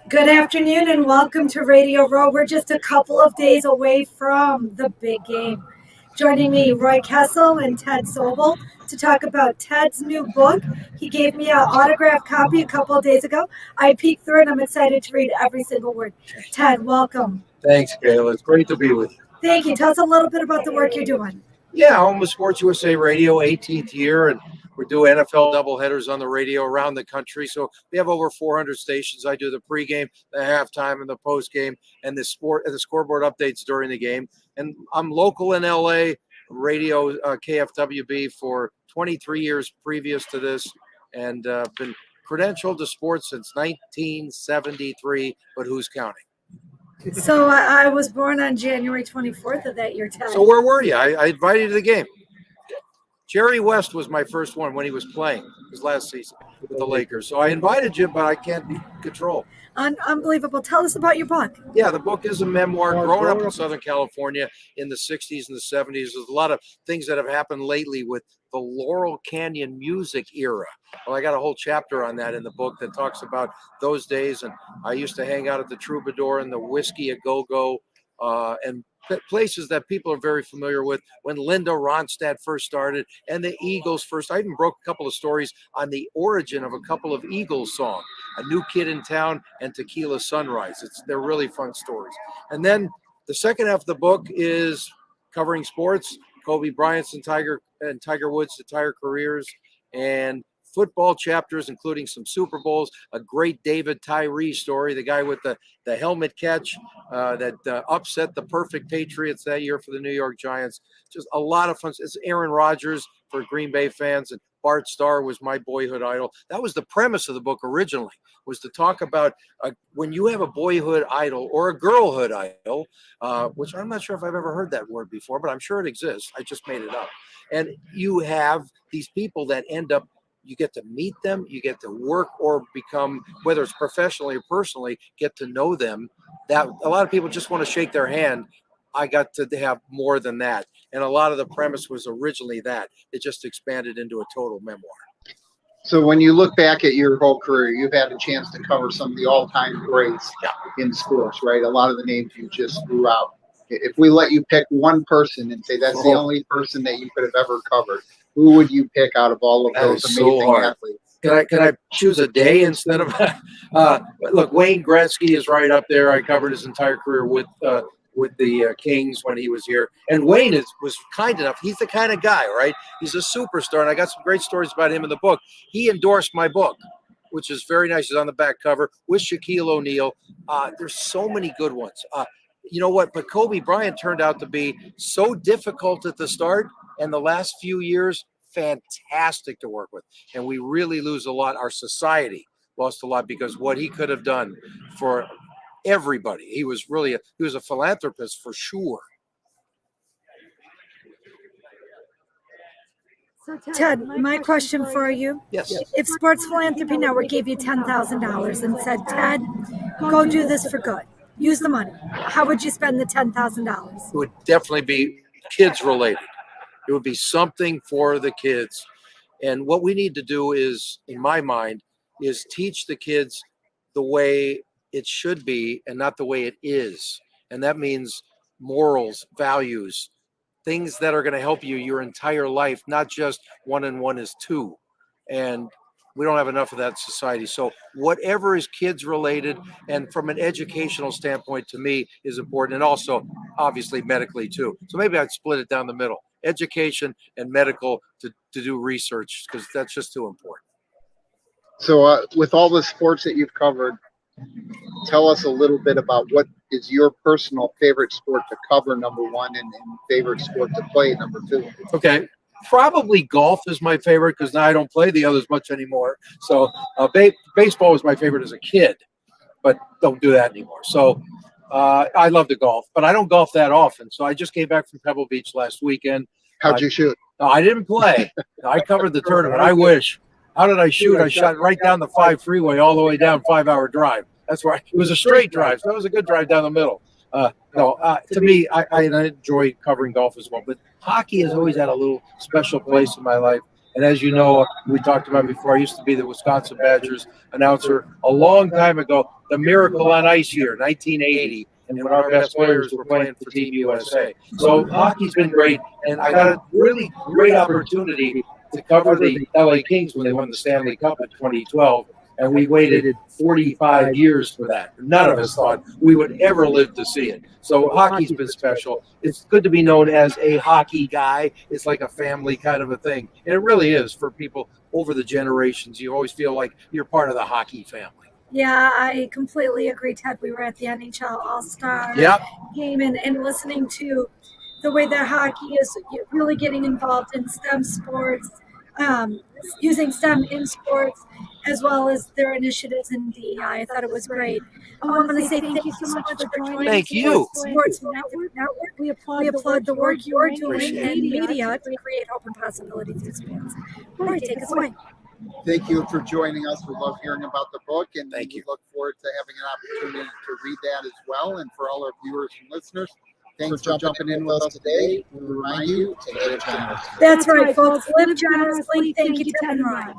Good afternoon and welcome to Radio Row. We're just a couple of days away from the big game. Joining me, Roy Kessel and Ted Sobel, to talk about Ted's new book. He gave me an autographed copy a couple of days ago. I peeked through it. I'm excited to read every single word. Ted, welcome. Thanks, Kayla. It's great to be with you. Thank you. Tell us a little bit about the work you're doing. Yeah, home of Sports USA Radio, 18th year, and we're doing NFL doubleheaders on the radio around the country. So we have over 400 stations. I do the pregame, the halftime, and the postgame, and the scoreboard updates during the game. And I'm local in LA, radio KFWB for 23 years previous to this, and been credentialed to sports since 1973. But who's counting? So I was born on January 24th of that year, Ted. So where were you? I invited you to the game. Jerry West was my first one when he was playing his last season with the Lakers. So I invited you, but I can't be control. Unbelievable. Tell us about your book. Yeah, the book is a memoir. Growing up in Southern California in the 60s and the 70s, there's a lot of things that have happened lately with the Laurel Canyon music era. Well, I got a whole chapter on that in the book that talks about those days. And I used to hang out at the Troubadour and the Whiskey a Go-Go and places that people are very familiar with when Linda Ronstadt first started and the Eagles first. I even broke a couple of stories on the origin of a couple of Eagles songs, A New Kid in Town and Tequila Sunrise. They're really fun stories. And then the second half of the book is covering sports, Kobe Bryant's and Tiger Woods' entire careers, and football chapters, including some Super Bowls, a great David Tyree story, the guy with the helmet catch that upset the perfect Patriots that year for the New York Giants. Just a lot of fun. It's Aaron Rodgers for Green Bay fans, and Bart Starr was my boyhood idol. That was the premise of the book originally, was to talk about when you have a boyhood idol or a girlhood idol, which I'm not sure if I've ever heard that word before, but I'm sure it exists. I just made it up. And you have these people that end up, you get to meet them, you get to work or become, whether it's professionally or personally, get to know them. That a lot of people just want to shake their hand. I got to have more than that. And a lot of the premise was originally that. It just expanded into a total memoir. So when you look back at your whole career, you've had a chance to cover some of the all-time greats in sports, right? A lot of the names you just threw out. If we let you pick one person and say that's the only person that you could have ever covered, who would you pick out of all of those amazing athletes? Can I choose a day instead of look, Wayne Gretzky is right up there. I covered his entire career with the Kings when he was here. And Wayne was kind enough. He's the kind of guy, right? He's a superstar, and I got some great stories about him in the book. He endorsed my book, which is very nice. He's on the back cover with Shaquille O'Neal. There's so many good ones. You know what? But Kobe Bryant turned out to be so difficult at the start, and the last few years, fantastic to work with. And we really lose a lot. Our society lost a lot because what he could have done for everybody. He was a philanthropist for sure. So Ted, my question for you. Yes. If Sports Philanthropy Network gave you $10,000 and said, Ted, go do this for good, use the money, how would you spend the $10,000? It would definitely be kids related. It would be something for the kids. And what we need to do is, in my mind, is teach the kids the way it should be and not the way it is. And that means morals, values, things that are going to help you your entire life, not just 1 and 1 is 2. And we don't have enough of that society. So whatever is kids related and from an educational standpoint to me is important, and also obviously medically too. So maybe I'd split it down the middle, education and medical to do research, because that's just too important. So with all the sports that you've covered, tell us a little bit about what is your personal favorite sport to cover, number one, and favorite sport to play, number two. Okay. Probably golf is my favorite because now I don't play the others much anymore. So baseball was my favorite as a kid, but don't do that anymore. So I love to golf, but I don't golf that often. So I just came back from Pebble Beach last weekend. How'd you shoot? I didn't play. I covered the tournament. I wish. How did I shoot? I shot right down the 5 freeway all the way down, 5-hour drive. That's why it was a straight drive. So that was a good drive down the middle. To me, I enjoy covering golf as well. But hockey has always had a little special place in my life. And as you know, we talked about before, I used to be the Wisconsin Badgers announcer a long time ago, the Miracle on Ice year, 1980. And when our best players were playing for Team USA. So hockey's been great, and I got a really great opportunity to cover the LA Kings when they won the Stanley Cup in 2012. And we waited 45 years for that. None of us thought we would ever live to see it. So hockey's been special. It's good to be known as a hockey guy. It's like a family kind of a thing. And it really is for people over the generations. You always feel like you're part of the hockey family. Yeah, I completely agree, Ted. We were at the NHL All-Star game and listening to the way that hockey is really getting involved in STEM sports, using STEM in sports, as well as their initiatives in DEI. I thought it was great. I want to say thank you so much for joining Thank you. Sports Network. We applaud the work you're doing in media to create hope and possibilities in sports. All right, take us away. Thank you for joining us. We love hearing about the book, and Thank you. We look forward to having an opportunity to read that as well. And for all our viewers and listeners, thanks for jumping in with us today. We remind you to live generously. That's right, folks. Live generously. Thank you, Ted and Ryan.